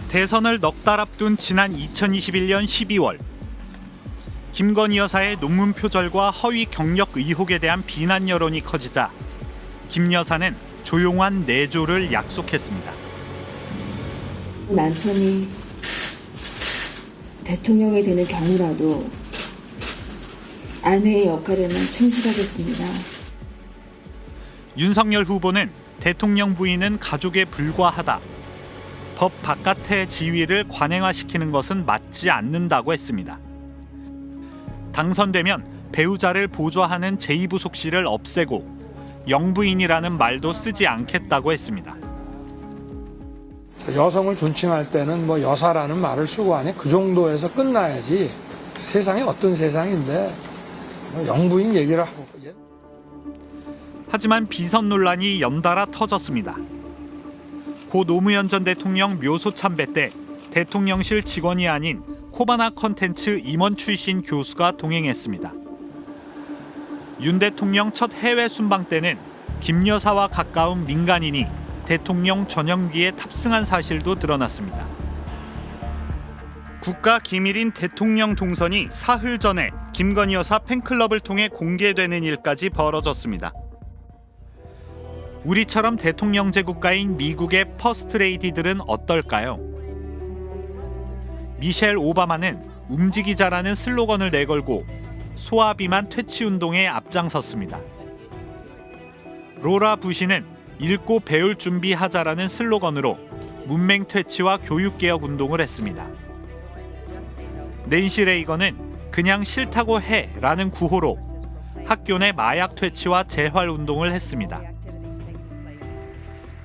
대선을 넉 달 앞둔 지난 2021년 12월 김건희 여사의 논문 표절과 허위 경력 의혹에 대한 비난 여론이 커지자 김 여사는 조용한 내조를 약속했습니다. 남편이 대통령이 되는 경우라도 아내의 역할에만 충실하겠습니다. 윤석열 후보는 대통령 부인은 가족에 불과하다. 법 바깥의 지위를 관행화시키는 것은 맞지 않는다고 했습니다. 당선되면 배우자를 보좌하는 제2부속실을 없애고 영부인이라는 말도 쓰지 않겠다고 했습니다. 여성을 존칭할 때는 뭐 여사라는 말을 쓰고 하니 그 정도에서 끝나야지. 세상이 어떤 세상인데 영부인 얘기를 하고. 하지만 비선 논란이 연달아 터졌습니다. 고 노무현 전 대통령 묘소 참배 때 대통령실 직원이 아닌 코바나 컨텐츠 임원 출신 교수가 동행했습니다. 윤 대통령 첫 해외 순방 때는 김 여사와 가까운 민간인이 대통령 전용기에 탑승한 사실도 드러났습니다. 국가 기밀인 대통령 동선이 사흘 전에 김건희 여사 팬클럽을 통해 공개되는 일까지 벌어졌습니다. 우리처럼 대통령제 국가인 미국의 퍼스트레이디들은 어떨까요? 미셸 오바마는 움직이자라는 슬로건을 내걸고 소아비만 퇴치 운동에 앞장섰습니다. 로라 부시는 읽고 배울 준비하자라는 슬로건으로 문맹 퇴치와 교육개혁 운동을 했습니다. 낸시 레이건은 그냥 싫다고 해라는 구호로 학교 내 마약 퇴치와 재활 운동을 했습니다.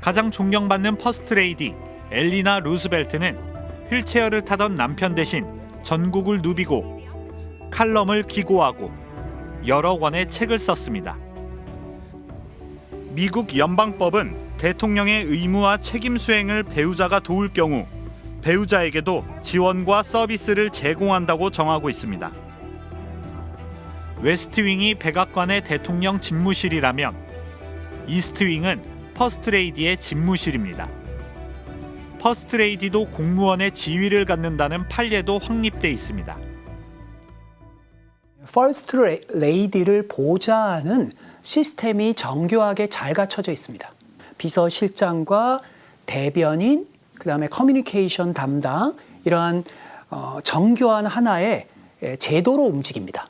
가장 존경받는 퍼스트레이디 엘리나 루스벨트는 휠체어를 타던 남편 대신 전국을 누비고 칼럼을 기고하고 여러 권의 책을 썼습니다. 미국 연방법은 대통령의 의무와 책임 수행을 배우자가 도울 경우 배우자에게도 지원과 서비스를 제공한다고 정하고 있습니다. 웨스트윙이 백악관의 대통령 집무실이라면 이스트윙은 퍼스트레이디의 집무실입니다. 퍼스트레이디도 공무원의 지위를 갖는다는 판례도 확립돼 있습니다. 퍼스트레이디를 보좌하는 시스템이 정교하게 잘 갖춰져 있습니다. 비서실장과 대변인, 그다음에 커뮤니케이션 담당 이러한 정교한 하나의 제도로 움직입니다.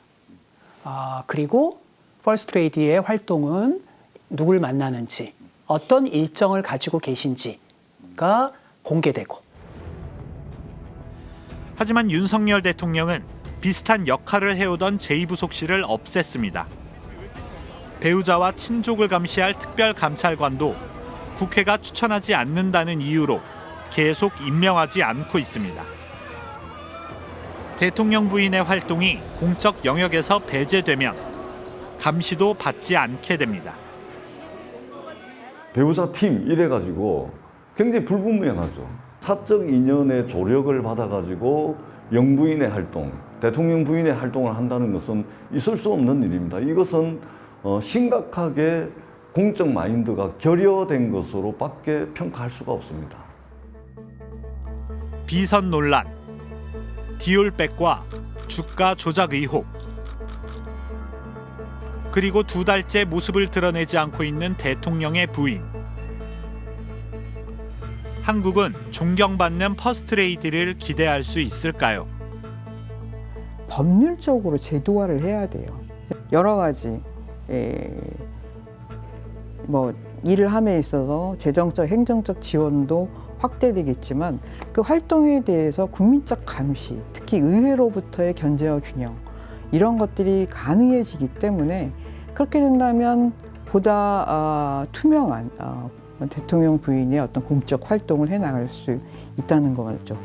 그리고 퍼스트레이디의 활동은 누굴 만나는지, 어떤 일정을 가지고 계신지가 공개되고. 하지만 윤석열 대통령은 비슷한 역할을 해오던 제2부속실을 없앴습니다. 배우자와 친족을 감시할 특별감찰관도 국회가 추천하지 않는다는 이유로 계속 임명하지 않고 있습니다. 대통령 부인의 활동이 공적 영역에서 배제되면 감시도 받지 않게 됩니다. 배우자 팀 이래가지고 굉장히 불분명하죠. 사적 인연의 조력을 받아가지고 영부인의 활동, 대통령 부인의 활동을 한다는 것은 있을 수 없는 일입니다. 이것은 심각하게 공적 마인드가 결여된 것으로 밖에 평가할 수가 없습니다. 비선 논란, 디올백과 주가 조작 의혹, 그리고 2달째 모습을 드러내지 않고 있는 대통령의 부인. 한국은 존경받는 퍼스트레이디를 기대할 수 있을까요? 법률적으로 제도화를 해야 돼요. 여러 가지 일을 함에 있어서 재정적, 행정적 지원도 확대되겠지만 그 활동에 대해서 국민적 감시, 특히 의회로부터의 견제와 균형 이런 것들이 가능해지기 때문에 그렇게 된다면 보다 투명한 대통령 부인의 어떤 공적 활동을 해나갈 수 있다는 거죠.